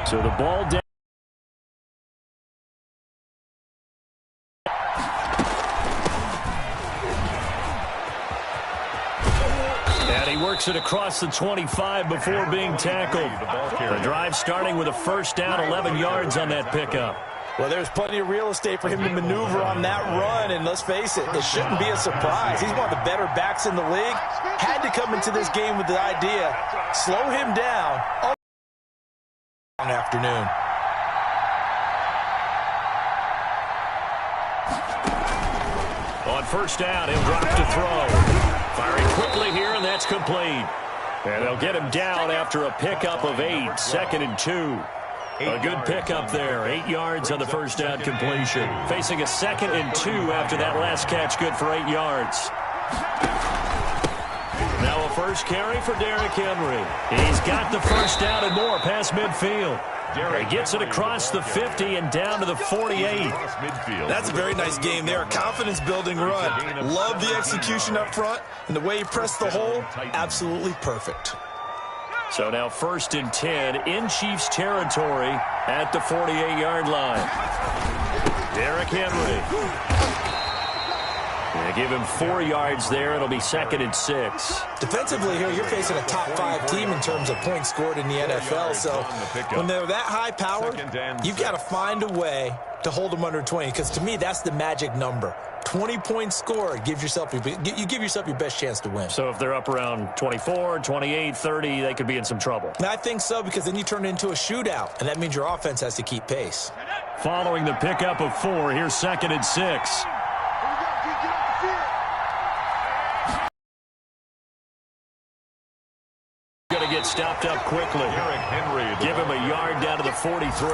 So the ball down. And he works it across the 25 before being tackled. The drive starting with a first down, 11 yards on that pickup. Well, there's plenty of real estate for him to maneuver on that run, and let's face it, it shouldn't be a surprise. He's one of the better backs in the league. Had to come into this game with the idea, slow him down all afternoon. On first down, he'll drop to throw. Firing quickly here, and that's complete. And they'll get him down after a pickup of 8, 2nd and 2. A good pickup there, 8 yards on the first down completion. Facing a 2nd and 2 after that last catch, good for 8 yards. Now a first carry for Derrick Henry. He's got the first down and more past midfield. He gets it across the 50 and down to the 48. That's a very nice game there. Confidence-building run. Love the execution up front, and the way he pressed the hole, absolutely perfect. So now 1st and 10 in Chiefs territory at the 48-yard line. Derrick Henry. They give him 4 yards there. It'll be 2nd and 6. Defensively here, you're facing a top-5 team in terms of points scored in the NFL. So when they're that high-powered, you've got to find a way to hold them under 20. Because to me, that's the magic number. 20 points scored, you give yourself your best chance to win. So if they're up around 24, 28, 30, they could be in some trouble. And I think so, because then you turn it into a shootout, and that means your offense has to keep pace. Following the pickup of 4, here's 2nd and 6. Going to get stopped up quickly. Give him a yard down to the 43. For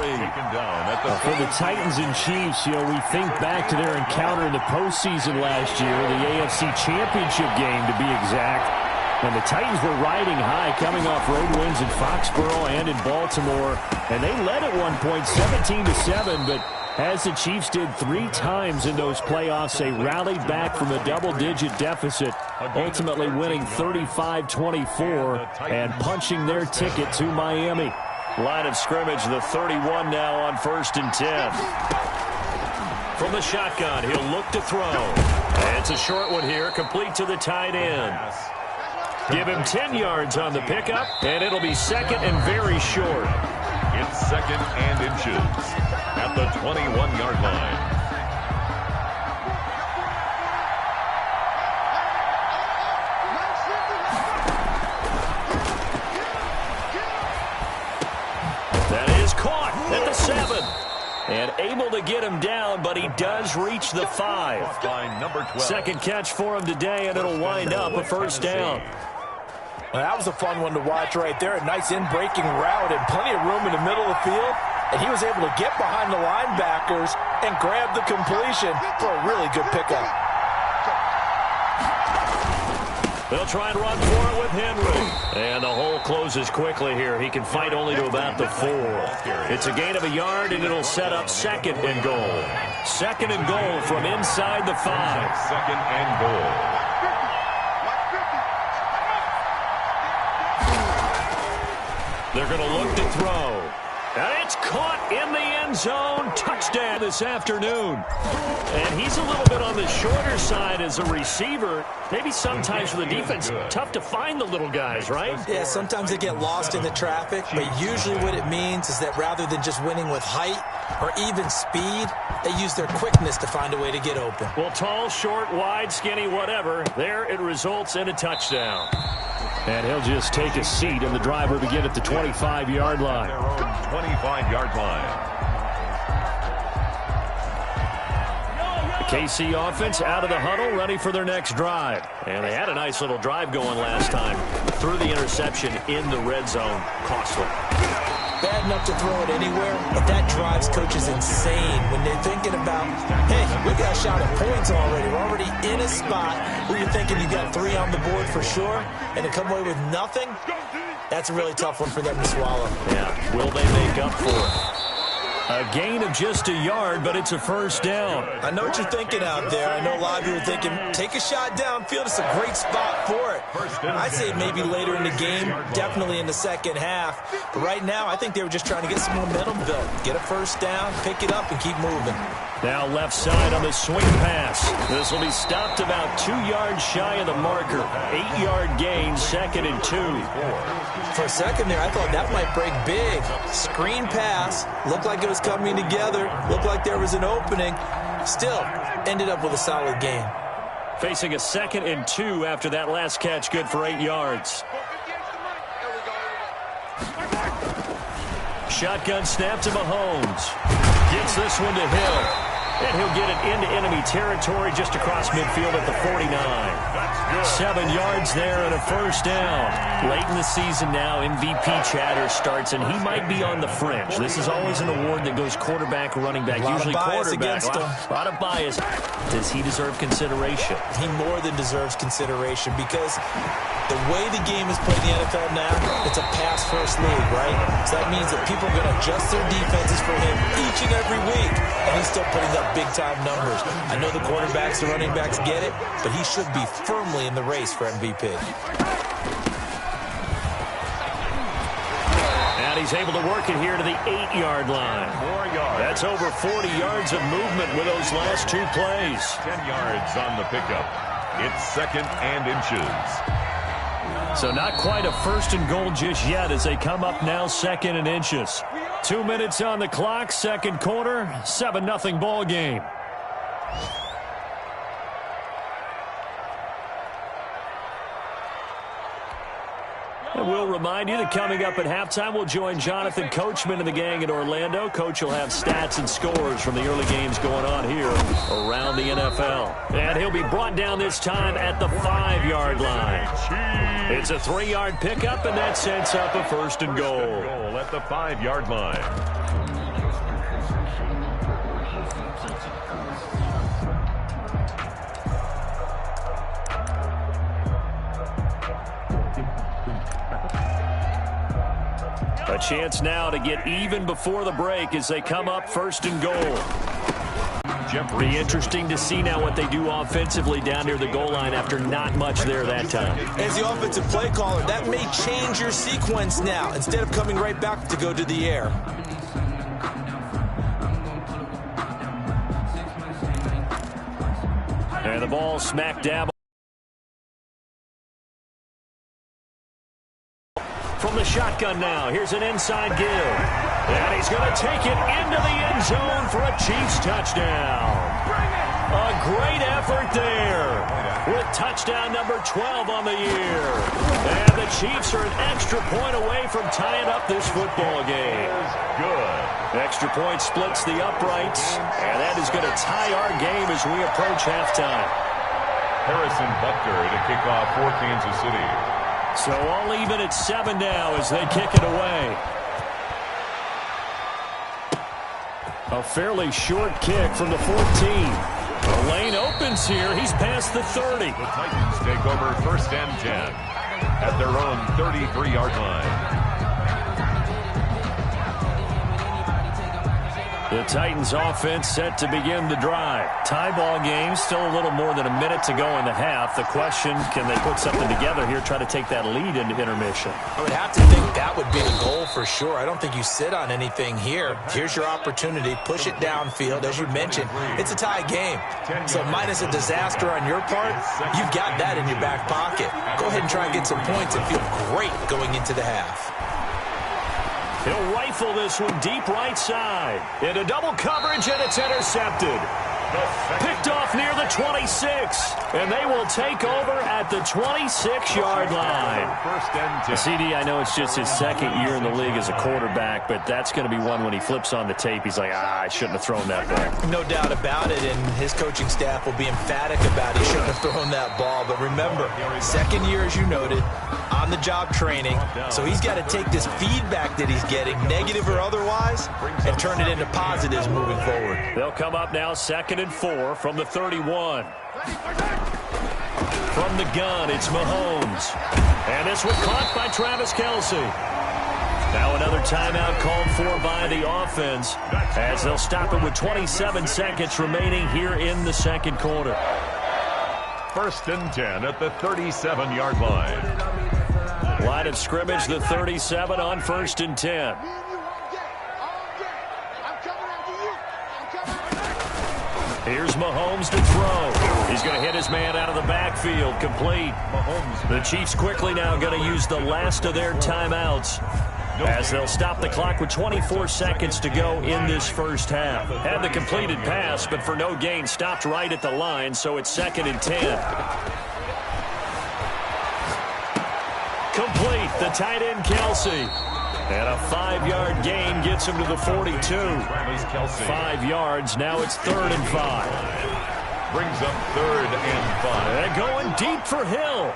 the Titans and Chiefs, we think back to their encounter in the postseason last year, the AFC Championship game to be exact. And the Titans were riding high, coming off road wins in Foxborough and in Baltimore. And they led at one point 17-7, but as the Chiefs did 3 times in those playoffs, they rallied back from a double-digit deficit, ultimately winning 35-24 and punching their ticket to Miami. Line of scrimmage, the 31 now on 1st and 10. From the shotgun, he'll look to throw. And it's a short one here, complete to the tight end. Give him 10 yards on the pickup, and it'll be 2nd and very short. It's 2nd and inches at the 21-yard line. That is caught at the 7. And able to get him down, but he does reach the 5. Second catch for him today, and it'll wind up a first down. Well, that was a fun one to watch right there. A nice in-breaking route and plenty of room in the middle of the field. And he was able to get behind the linebackers and grab the completion for a really good pickup. They'll try and run for it with Henry. And the hole closes quickly here. He can fight only to about the 4. It's a gain of a yard, and it'll set up 2nd and goal. 2nd and goal from inside the 5. 2nd and goal. They're going to look to throw. And it's caught in the end zone. Touchdown this afternoon. And he's a little bit on the shorter side as a receiver. Maybe sometimes for the defense, tough to find the little guys, right? Yeah, sometimes they get lost in the traffic, but usually what it means is that rather than just winning with height or even speed, they use their quickness to find a way to get open. Well, tall, short, wide, skinny, whatever. There it results in a touchdown. And he'll just take a seat, and the driver will begin at the 25-yard line. Their own 25-yard line. The KC offense out of the huddle, ready for their next drive. And they had a nice little drive going last time. Threw the interception in the red zone. Costly. Bad enough to throw it anywhere, but that drives coaches insane when they're thinking about, hey, we got a shot at points already. We're already in a spot where you're thinking you got 3 on the board for sure, and to come away with nothing, that's a really tough one for them to swallow. Yeah, will they make up for it? A gain of just a yard, but it's a first down. I know what you're thinking out there. I know a lot of you are thinking, take a shot downfield. It's a great spot for it. I'd say maybe later in the game, definitely in the second half. But right now, I think they were just trying to get some momentum built. Get a first down, pick it up, and keep moving. Now left side on the swing pass. This will be stopped about 2 yards shy of the marker. 8-yard gain, 2nd and 2. For a second there, I thought that might break big. Screen pass. Looked like it was coming together. Looked like there was an opening. Still, ended up with a solid gain. Facing a 2nd and 2 after that last catch, good for 8 yards. Shotgun snap to Mahomes. Gets this one to Hill. And he'll get it into enemy territory just across midfield at the 49. 7 yards there and a first down. Late in the season now, MVP chatter starts, and he might be on the fringe. This is always an award that goes quarterback, running back, usually quarterback. A lot of bias. Does he deserve consideration? He more than deserves consideration because the way the game is played in the NFL now, it's a pass-first league, right? So that means that people are going to adjust their defenses for him each and every week, and he's still putting up big-time numbers. I know the quarterbacks, the running backs get it, but he should be firmly in the race for MVP. And he's able to work it here to the 8-yard line. 4 yards. That's over 40 yards of movement with those last 2 plays. 10 yards on the pickup. It's 2nd and inches. So not quite a 1st and goal just yet as they come up now 2nd and inches. 2 minutes on the clock, 2nd quarter, 7-0 ball game. And we'll remind you that coming up at halftime, we'll join Jonathan Coachman and the gang in Orlando. Coach will have stats and scores from the early games going on here around the NFL. And he'll be brought down this time at the 5-yard line. It's a 3-yard pickup, and that sets up a 1st and goal. Goal at the 5-yard line. A chance now to get even before the break as they come up 1st and goal. Be interesting to see now what they do offensively down near the goal line after not much there that time. As the offensive play caller, that may change your sequence now. Instead of coming right back to go to the air. And the ball smack dab. From the shotgun now, here's an inside give. And he's going to take it into the end zone for a Chiefs touchdown. A great effort there with touchdown number 12 on the year. And the Chiefs are an extra point away from tying up this football game. Good. Extra point splits the uprights, and that is going to tie our game as we approach halftime. Harrison Butker to kick off for Kansas City. So all even at 7 now as they kick it away. A fairly short kick from the 14. The lane opens here. He's past the 30. The Titans take over 1st and 10 at their own 33-yard line. The Titans offense set to begin the drive. Tie ball game, still a little more than a minute to go in the half. The question, can they put something together here, try to take that lead into intermission? I would have to think that would be the goal for sure. I don't think you sit on anything here. Here's your opportunity. Push it downfield. As you mentioned, it's a tie game. So minus a disaster on your part, you've got that in your back pocket. Go ahead and try and get some points and feel great going into the half. He'll rifle this one deep right side. Into double coverage, and it's intercepted. Picked off near the 26. And they will take over at the 26-yard line. CD, I know it's just his 2nd year in the league as a quarterback, but that's going to be one when he flips on the tape. He's like, I shouldn't have thrown that ball. No doubt about it, and his coaching staff will be emphatic about he shouldn't have thrown that ball. But remember, 2nd year, as you noted, on-the-job training. So he's got to take this feedback that he's getting, negative or otherwise, and turn it into positives moving forward. They'll come up now 2nd and 4 from the 31. From the gun, it's Mahomes. And this one caught by Travis Kelce. Now another timeout called for by the offense as they'll stop it with 27 seconds remaining here in the second quarter. 1st and 10 at the 37-yard line. Line of scrimmage, the 37 on 1st and 10. Here's Mahomes to throw. He's going to hit his man out of the backfield. Complete. The Chiefs quickly now going to use the last of their timeouts as they'll stop the clock with 24 seconds to go in this first half. Had the completed pass, but for no gain, stopped right at the line, so it's 2nd and 10. Complete. The tight end, Kelsey. And a 5-yard gain gets him to the 42. 5 yards. Now it's 3rd and 5. Brings up 3rd and 5. And going deep for Hill.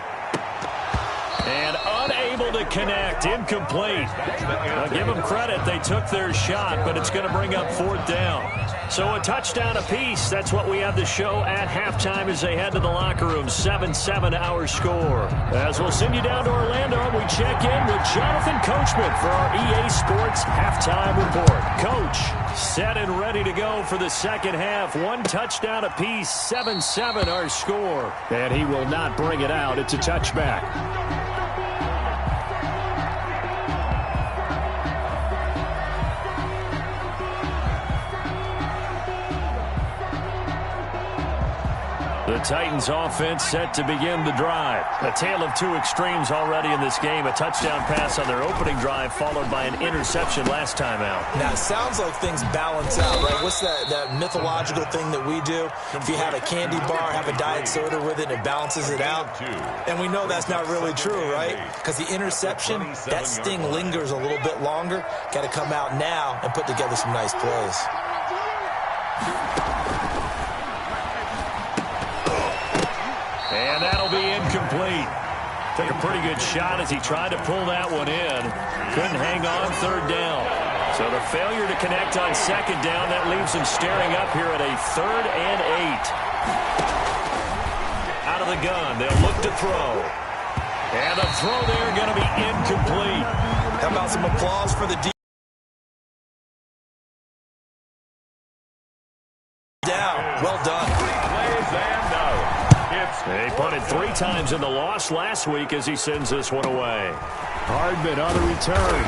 And unable to connect. Incomplete. Now give them credit. They took their shot, but it's going to bring up 4th down. So a touchdown apiece. That's what we have to show at halftime as they head to the locker room. 7-7 our score. As we'll send you down to Orlando, we check in with Jonathan Coachman for our EA Sports Halftime Report. Coach, set and ready to go for the second half. 1 touchdown apiece. 7-7 our score. And he will not bring it out. It's a touchback. The Titans offense set to begin the drive. A tale of 2 extremes already in this game. A touchdown pass on their opening drive followed by an interception last time out. Now, it sounds like things balance out, right? What's that mythological thing that we do? If you have a candy bar, have a diet soda with it, it balances it out. And we know that's not really true, right? Because the interception, that sting lingers a little bit longer. Got to come out now and put together some nice plays. And that'll be incomplete. Took a pretty good shot as he tried to pull that one in. Couldn't hang on 3rd down. So the failure to connect on 2nd down, that leaves him staring up here at a 3rd and 8. Out of the gun, they'll look to throw. And the throw there going to be incomplete. How about some applause for the defense? Down. Well done. They punted 3 times in the loss last week as he sends this one away. Hardman on the return.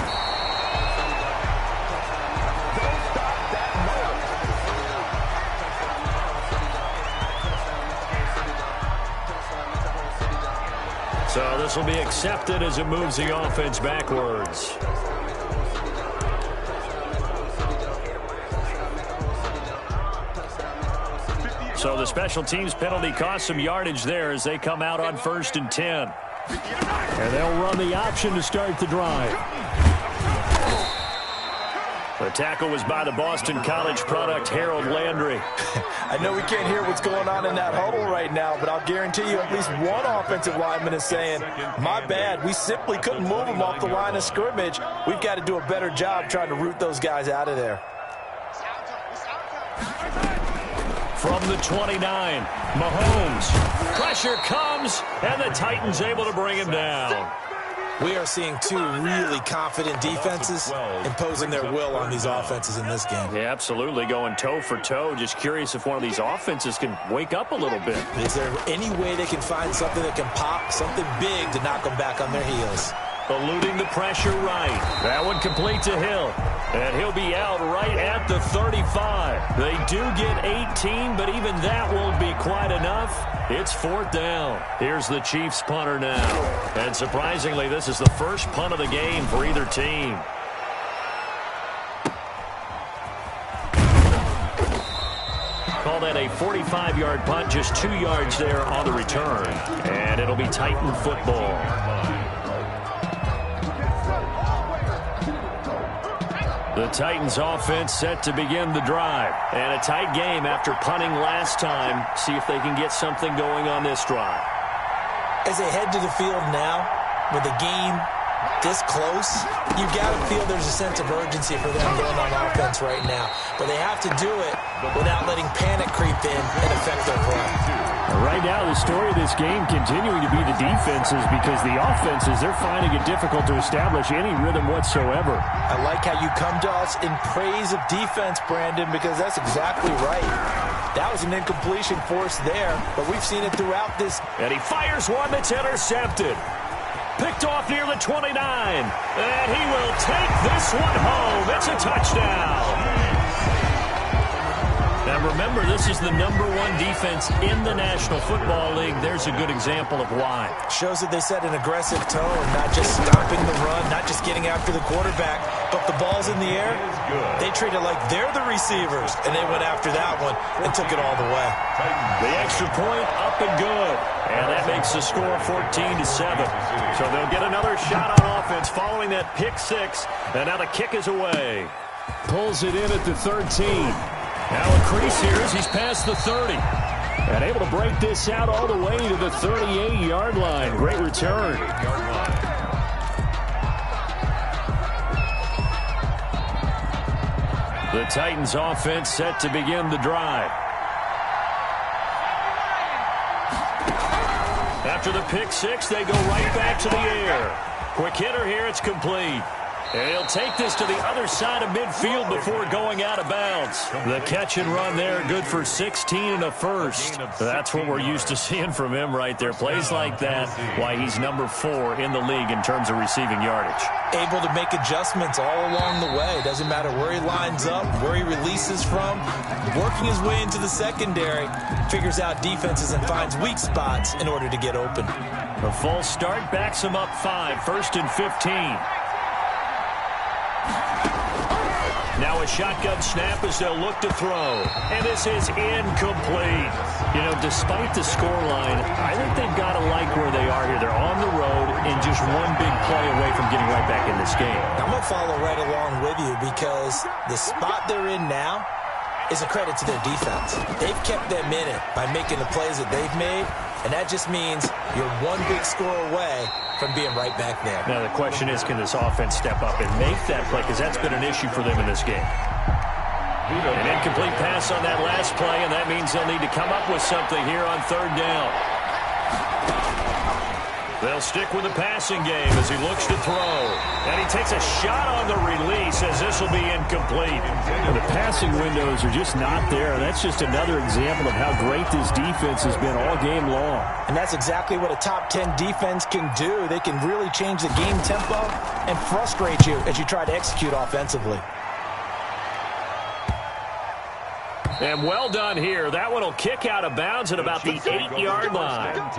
So this will be accepted as it moves the offense backwards. So the special teams penalty cost some yardage there as they come out on 1st and 10. And they'll run the option to start the drive. The tackle was by the Boston College product, Harold Landry. I know we can't hear what's going on in that huddle right now, but I'll guarantee you at least one offensive lineman is saying, my bad, we simply couldn't move them off the line of scrimmage. We've got to do a better job trying to root those guys out of there. From the 29, Mahomes. Pressure comes, and the Titans able to bring him down. We are seeing 2 really confident defenses imposing their will on these offenses in this game. Yeah, absolutely, going toe for toe. Just curious if one of these offenses can wake up a little bit. Is there any way they can find something that can pop, something big to knock them back on their heels? Eluding the pressure right. That one complete to Hill. And he'll be out right at the 35. They do get 18, but even that won't be quite enough. It's 4th down. Here's the Chiefs punter now. And surprisingly, this is the first punt of the game for either team. Call that a 45-yard punt, just 2 yards there on the return. And it'll be Titan football. The Titans offense set to begin the drive. And a tight game after punting last time. See if they can get something going on this drive. As they head to the field now, with the game this close, you've got to feel there's a sense of urgency for them going on offense right now. But they have to do it without letting panic creep in and affect their play. Right now, the story of this game continuing to be the defenses, because the offenses, they're finding it difficult to establish any rhythm whatsoever. I like how you come to us in praise of defense, Brandon, because that's exactly right. That was an incompletion forced there, but we've seen it throughout this. And he fires one that's intercepted. Picked off near the 29. And he will take this one home. It's a touchdown. Now remember, this is the #1 defense in the National Football League. There's a good example of why. Shows that they set an aggressive tone, not just stopping the run, not just getting after the quarterback, but the ball's in the air. They treat it like they're the receivers, and they went after that one and took it all the way. The extra point up and good. And that makes the score 14-7. So they'll get another shot on offense following that pick six. And now the kick is away. Pulls it in at the 13. Now a crease here as he's past the 30. And able to break this out all the way to the 38-yard line. Great return. The Titans offense set to begin the drive. After the pick six, they go right back to the air. Quick hitter here, it's complete. And he'll take this to the other side of midfield before going out of bounds. The catch and run there, good for 16 and a first. That's what we're used to seeing from him right there. Plays like that, why he's #4 in the league in terms of receiving yardage. Able to make adjustments all along the way. Doesn't matter where he lines up, where he releases from. Working his way into the secondary, figures out defenses and finds weak spots in order to get open. A false start backs him up 5, 1st and 15. Now a shotgun snap as they'll look to throw. And this is incomplete. You know, despite the scoreline, I think they've got to like where they are here. They're on the road and just one big play away from getting right back in this game. I'm going to follow right along with you because the spot they're in now is a credit to their defense. They've kept them in it by making the plays that they've made, and that just means you're one big score away from being right back there. Now the question is, can this offense step up and make that play? Because that's been an issue for them in this game. An incomplete pass on that last play, and that means they'll need to come up with something here on 3rd down. They'll stick with the passing game as he looks to throw. And he takes a shot on the release as this will be incomplete. The passing windows are just not there. That's just another example of how great this defense has been all game long. And that's exactly what a top 10 defense can do. They can really change the game tempo and frustrate you as you try to execute offensively. And well done here. That one will kick out of bounds at about the 8-yard line.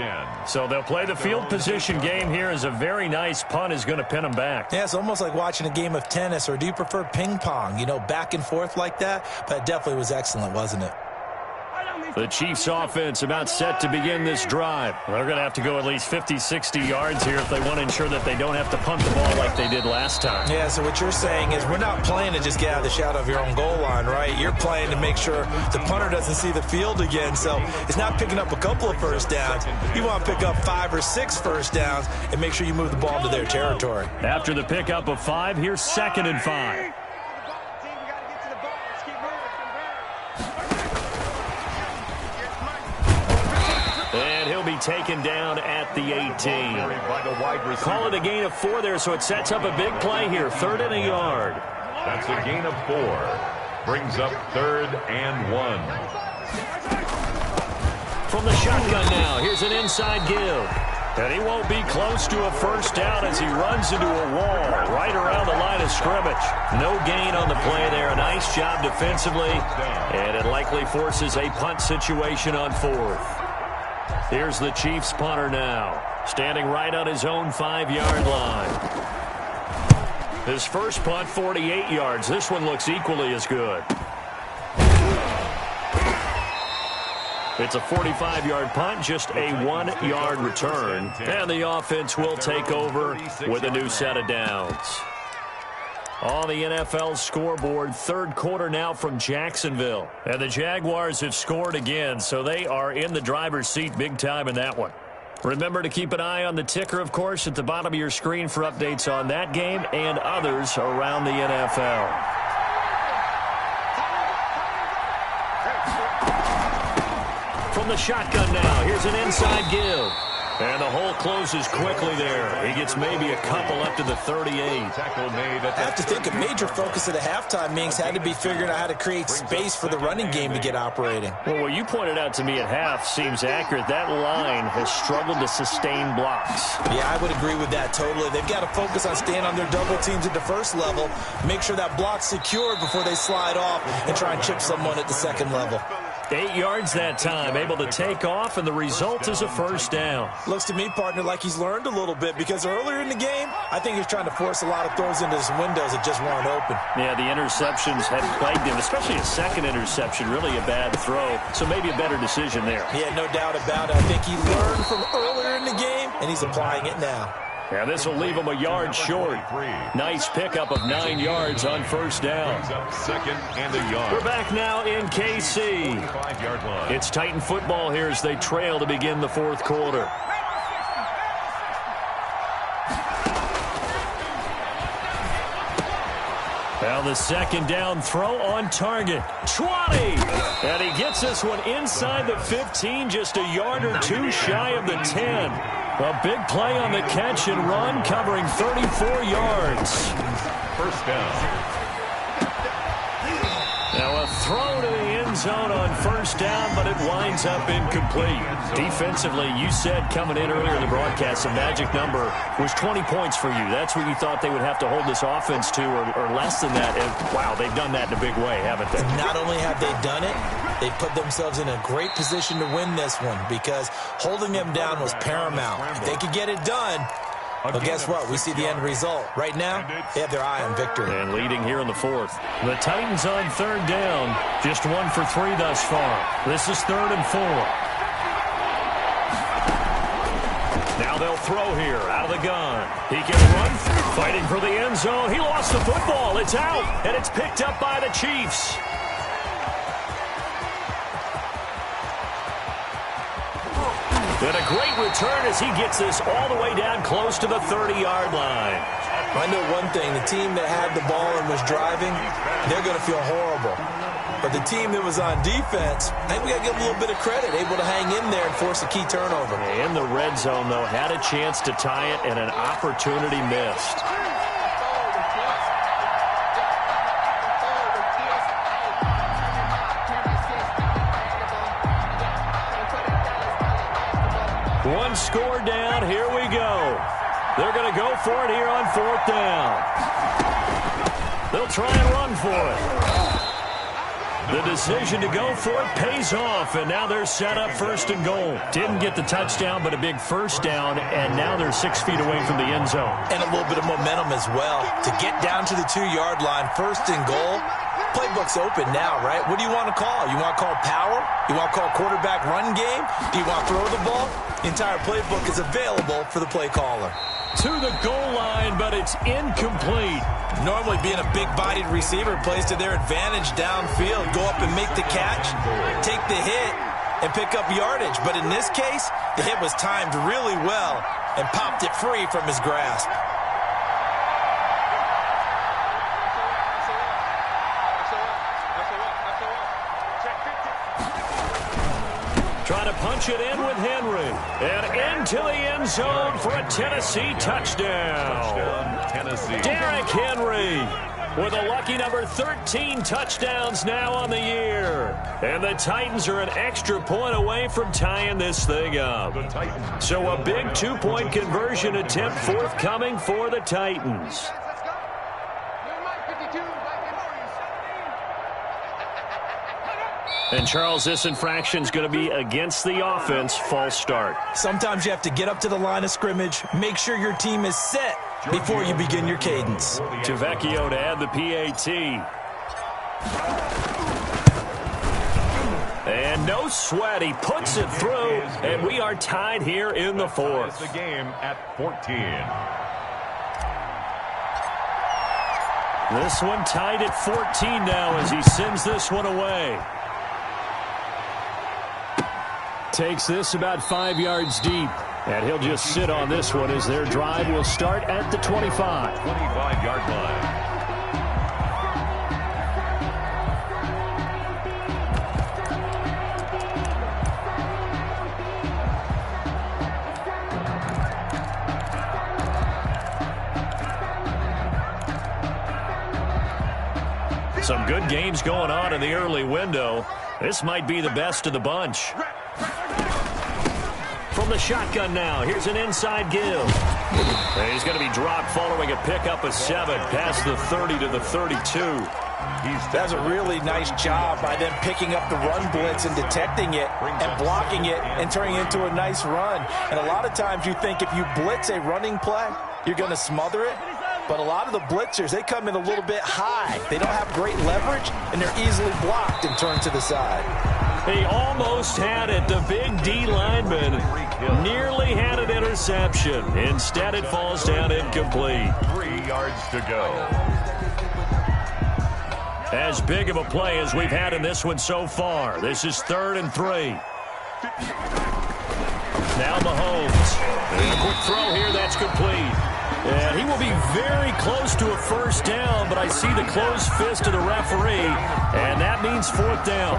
So they'll play the field position game here as a very nice punt is going to pin them back. Yeah, it's almost like watching a game of tennis, or do you prefer ping pong? You know, back and forth like that? But it definitely was excellent, wasn't it? The Chiefs offense about set to begin this drive. They're going to have to go at least 50, 60 yards here if they want to ensure that they don't have to punt the ball like they did last time. Yeah, so what you're saying is we're not playing to just get out of the shadow of your own goal line, right? You're playing to make sure the punter doesn't see the field again. So it's not picking up a couple of first downs. You want to pick up 5 or 6 first downs and make sure you move the ball into their territory. After the pickup of 5, here's 2nd and 5. And he'll be taken down at the 18. Call it a gain of 4 there, so it sets up a big play here. 3rd and a yard. That's a gain of 4. Brings up 3rd and 1. From the shotgun now, here's an inside give. And he won't be close to a first down as he runs into a wall right around the line of scrimmage. No gain on the play there. A nice job defensively. And it likely forces a punt situation on 4th. Here's the Chiefs punter now, standing right on his own 5-yard line. His first punt, 48 yards. This one looks equally as good. It's a 45-yard punt, just a 1-yard return. And the offense will take over with a new set of downs. On the NFL scoreboard, 3rd quarter now from Jacksonville. And the Jaguars have scored again, so they are in the driver's seat big time in that one. Remember to keep an eye on the ticker, of course, at the bottom of your screen for updates on that game and others around the NFL. From From the shotgun now, here's an inside give. And the hole closes quickly there. He gets maybe a couple up to the 38. I have to think a major focus of the halftime meetings had to be figuring out how to create space for the running game to get operating. Well, what you pointed out to me at half seems accurate. That line has struggled to sustain blocks. Yeah, I would agree with that totally. They've got to focus on staying on their double teams at the first level, make sure that block's secured before they slide off and try and chip someone at the second level. 8 yards that time, able to take off, and the result is a first down. Looks to me, partner, like he's learned a little bit because earlier in the game, I think he's trying to force a lot of throws into his windows that just weren't open. Yeah, the interceptions had plagued him, especially a second interception, really a bad throw, so maybe a better decision there. Yeah, no doubt about it. I think he learned from earlier in the game, and he's applying it now. Yeah, this will leave him a yard short. Nice pickup of 9 yards on first down. Second and a yard. We're back now in KC. It's Titan football here as they trail to begin the fourth quarter. Now the second down throw on target. 20! And he gets this one inside the 15, just a yard or two shy of the 10. A big play on the catch and run, covering 34 yards. First down. Now a throw to the end zone on first down, but it winds up incomplete. Defensively, you said coming in earlier in the broadcast, the magic number was 20 points for you. That's what you thought they would have to hold this offense to, or less than that. And, wow, they've done that in a big way, haven't they? Not only have they done it, they put themselves in a great position to win this one because holding them down was paramount. If they could get it done, well, guess what? We see the end result. Right now, they have their eye on victory. And leading here in the fourth. The Titans on third down. Just 1 for 3 thus far. This is 3rd and 4. Now they'll throw here out of the gun. He can run, fighting for the end zone. He lost the football. It's out, and it's picked up by the Chiefs. And a great return as he gets this all the way down close to the 30-yard line. I know one thing. The team that had the ball and was driving, they're going to feel horrible. But the team that was on defense, I think we got to give them a little bit of credit, able to hang in there and force a key turnover. In the red zone, though, had a chance to tie it and an opportunity missed. One score down. Here we go. They're going to go for it here on 4th down. They'll try and run for it. The decision to go for it pays off, and now they're set up 1st and goal. Didn't get the touchdown, but a big first down, and now they're 6 feet away from the end zone. And a little bit of momentum as well. To get down to the 2-yard line, 1st and goal, playbook's open now, right? What do you want to call? You want to call power? You want to call quarterback run game? Do you want to throw the ball? The entire playbook is available for the play caller. To the goal line, but it's incomplete. Normally being a big-bodied receiver plays to their advantage downfield. Go up and make the catch, take the hit, and pick up yardage. But in this case, the hit was timed really well and popped it free from his grasp. Trying to punch it in with Henry. And into the end zone for a Tennessee touchdown. Tennessee. Derrick Henry with a lucky number 13 touchdowns now on the year. And the Titans are an extra point away from tying this thing up. So a big 2-point conversion attempt forthcoming for the Titans. And, Charles, this infraction's going to be against the offense. False start. Sometimes you have to get up to the line of scrimmage, make sure your team is set before you begin your cadence. Tavecchio to add the PAT. And no sweat. He puts it through, and we are tied here in the fourth. The game at 14. This one tied at 14 now as he sends this one away. Takes this about 5 yards deep. And he'll just sit on this one as their drive will start at the 25. 25-yard line. Some good games going on in the early window. This might be the best of the bunch. From the shotgun now, here's an inside give. And he's going to be dropped following a pickup of 7 past the 30 to the 32. That's a really nice job by them picking up the run blitz and detecting it and blocking it and turning it into a nice run. And a lot of times you think if you blitz a running play, you're going to smother it. But a lot of the blitzers, they come in a little bit high. They don't have great leverage, and they're easily blocked and turned to the side. He almost had it. The big D lineman nearly had an interception. Instead, it falls down incomplete. 3 yards to go. As big of a play as we've had in this one so far. This is 3rd and 3. Now Mahomes. And a quick throw here. That's complete. And he will be very close to a first down, but I see the closed fist of the referee, and that means 4th down.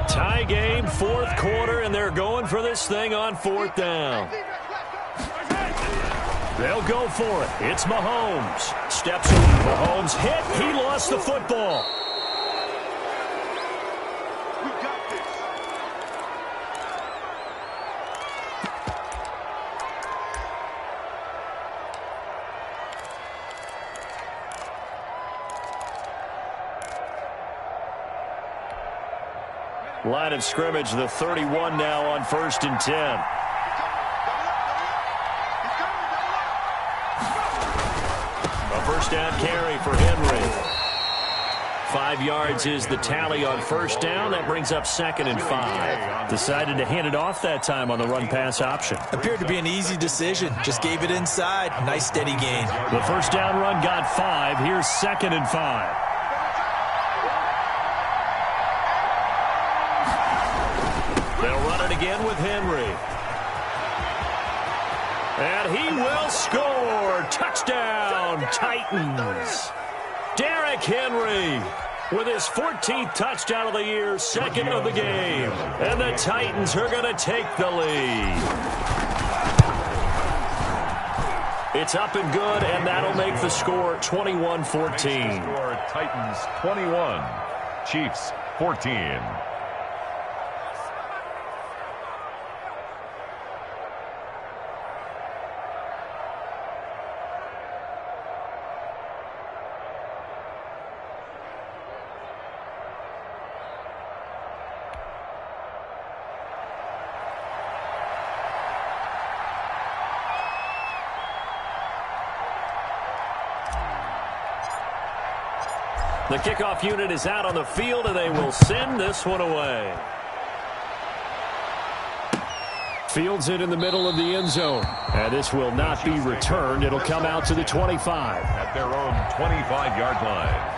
Tie game, 4th quarter, and they're going for this thing on 4th down. They'll go for it. It's Mahomes. Steps in. Mahomes hit. He lost the football. Line of scrimmage, the 31 now on 1st and 10. First down carry for Henry. 5 yards is the tally on first down. That brings up 2nd and 5. Decided to hand it off that time on the run-pass option. Appeared to be an easy decision. Just gave it inside. Nice steady gain. The first down run got 5. Here's 2nd and 5. They'll run it again with Henry. And he will score. Touchdown, Titans. Derrick Henry with his 14th touchdown of the year, 2nd of the game. And the Titans are going to take the lead. It's up and good, and that'll make the score 21-14. Score Titans 21, Chiefs 14. The kickoff unit is out on the field, and they will send this one away. Fields it in the middle of the end zone. And this will not be returned. It'll come out to the 25. At their own 25-yard line.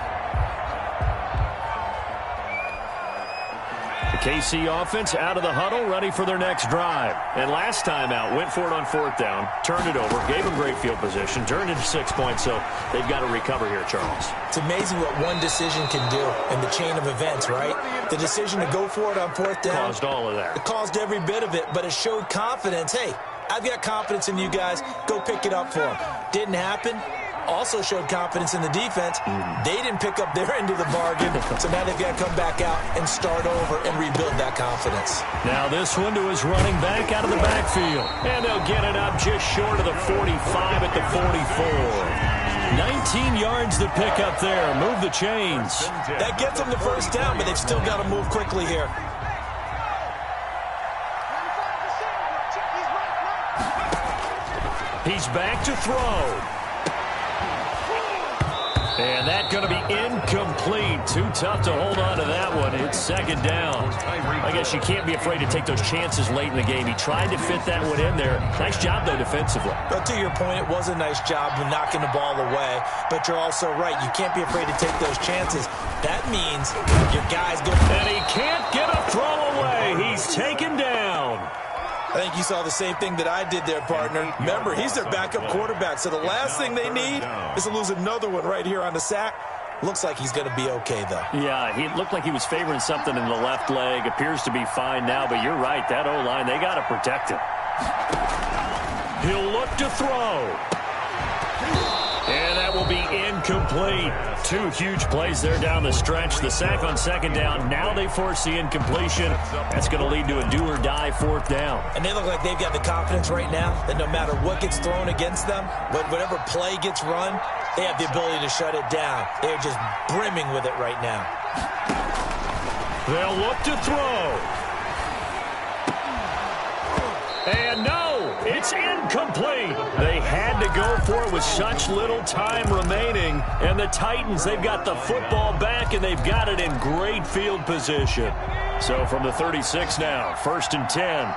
The KC offense out of the huddle, ready for their next drive. And last time out, went for it on 4th down, turned it over, gave them great field position, turned into 6 points, so they've got to recover here, Charles. It's amazing what one decision can do in the chain of events, right? The decision to go for it on 4th down. Caused all of that. It caused every bit of it, but it showed confidence. Hey, I've got confidence in you guys. Go pick it up for them. Didn't happen. Also showed confidence in the defense. They didn't pick up their end of the bargain, so now they've got to come back out and start over and rebuild that confidence. Now this one to his running back out of the backfield. And they'll get it up just short of the 45 at the 44. 19 yards to pick up there. Move the chains. That gets them the first down, but they've still got to move quickly here. He's back to throw. And that's going to be incomplete. Too tough to hold on to that one. It's 2nd down. I guess you can't be afraid to take those chances late in the game. He tried to fit that one in there. Nice job, though, defensively. But to your point, it was a nice job of knocking the ball away. But you're also right. You can't be afraid to take those chances. That means your guys go. And he can't get a throw away. He's taken down. I think you saw the same thing that I did there, partner. Remember, he's their backup quarterback, so the last thing they need is to lose another one right here on the sack. Looks like he's going to be okay, though. Yeah, he looked like he was favoring something in the left leg. Appears to be fine now, but you're right. That O-line, they got to protect him. He'll look to throw. And that will be incomplete. Two huge plays there down the stretch. The sack on second down. Now they force the incompletion. That's going to lead to a do-or-die fourth down. And they look like they've got the confidence right now that no matter what gets thrown against them, whatever play gets run, they have the ability to shut it down. They're just brimming with it right now. They'll look to throw. And no, it's incomplete. They had to go for it with such little time remaining. And the Titans, they've got the football back, and they've got it in great field position. So from the 36 now, 1st and 10.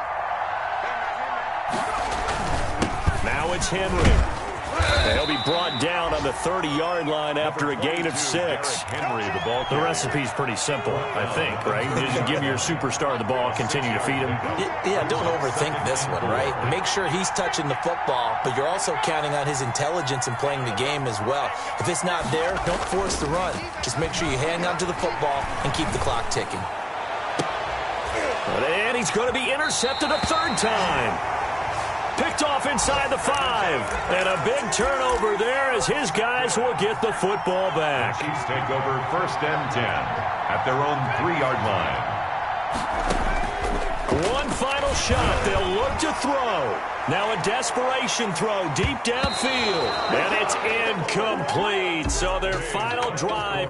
Now it's Henry. They'll be brought down on the 30-yard line after a gain of 6. Henry, the ball. The recipe's pretty simple, I think, right? You just give your superstar the ball, continue to feed him. Yeah, don't overthink this one, right? Make sure he's touching the football, but you're also counting on his intelligence in playing the game as well. If it's not there, don't force the run. Just make sure you hang on to the football and keep the clock ticking. And he's going to be intercepted a 3rd time. Picked off inside the 5. And a big turnover there as his guys will get the football back. Chiefs take over 1st and 10 at their own 3-yard line. One final shot. They'll look to throw. Now a desperation throw deep downfield. And it's incomplete. So their final drive.